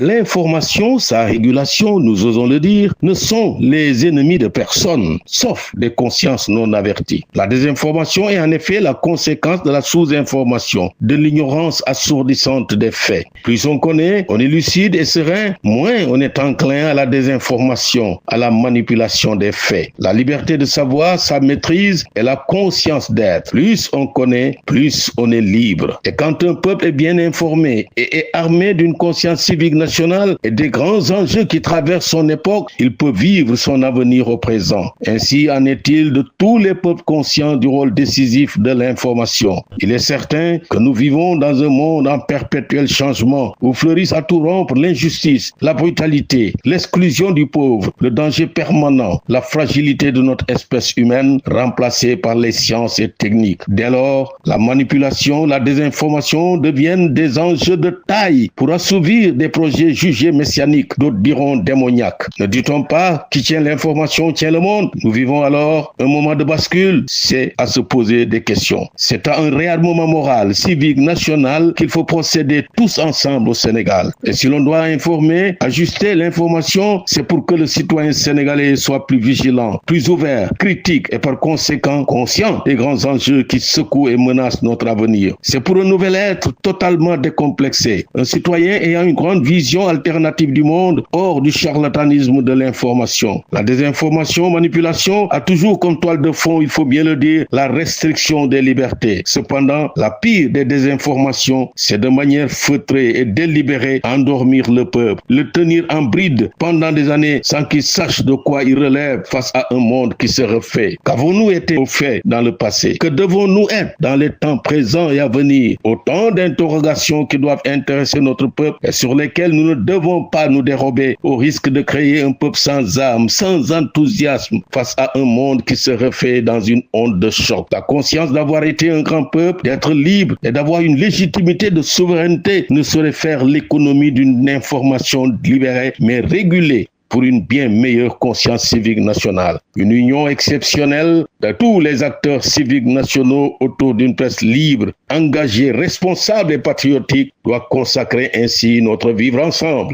L'information, sa régulation, nous osons le dire, ne sont les ennemis de personne, sauf des consciences non averties. La désinformation est en effet la conséquence de la sous-information, de l'ignorance assourdissante des faits. Plus on connaît, on est lucide et serein, moins on est enclin à la désinformation, à la manipulation des faits. La liberté de savoir, sa maîtrise et la conscience d'être. Plus on connaît, plus on est libre. Et quand un peuple est bien informé et est armé d'une conscience civique nationale et des grands enjeux qui traversent son époque, il peut vivre son avenir au présent. Ainsi en est-il de tous les peuples conscients du rôle décisif de l'information. Il est certain que nous vivons dans un monde en perpétuel changement où fleurissent à tout rompre l'injustice, la brutalité, l'exclusion du pauvre, le danger permanent, la fragilité de notre espèce humaine remplacée par les sciences et techniques. Dès lors, la manipulation, la désinformation deviennent des enjeux de taille pour assouvir des projets jugés messianiques, d'autres diront démoniaques. Ne dit-on pas qui tient l'information tient le monde? Nous vivons alors un moment de bascule, c'est à se poser des questions. C'est à un réarmement moral, civique, national qu'il faut procéder tous ensemble au Sénégal. Et si l'on doit informer, ajuster l'information, c'est pour que le citoyen sénégalais soit plus vigilant, plus ouvert, critique et par conséquent conscient des grands enjeux qui secouent et menacent notre avenir. C'est pour un nouvel être totalement décomplexé, un citoyen ayant une grande vision alternative du monde, hors du charlatanisme de l'information. La désinformation, manipulation a toujours comme toile de fond, il faut bien le dire, la restriction des libertés. Cependant, la pire des désinformations, c'est de manière feutrée et délibérée endormir le peuple, le tenir en bride pendant des années sans qu'il sache de quoi il relève face à un monde qui se refait. Qu'avons-nous été au fait dans le passé? Que devons-nous être dans les temps présents et à venir? Autant d'interrogations qui doivent intéresser notre peuple et sur lesquelles nous ne devons pas nous dérober au risque de créer un peuple sans âme, sans enthousiasme face à un monde qui se refait dans une onde de choc. La conscience d'avoir été un grand peuple, d'être libre et d'avoir une légitimité de souveraineté ne saurait faire l'économie d'une information libérée mais régulée pour une bien meilleure conscience civique nationale. Une union exceptionnelle de tous les acteurs civiques nationaux autour d'une presse libre, engagée, responsable et patriotique doit consacrer ainsi notre vivre ensemble.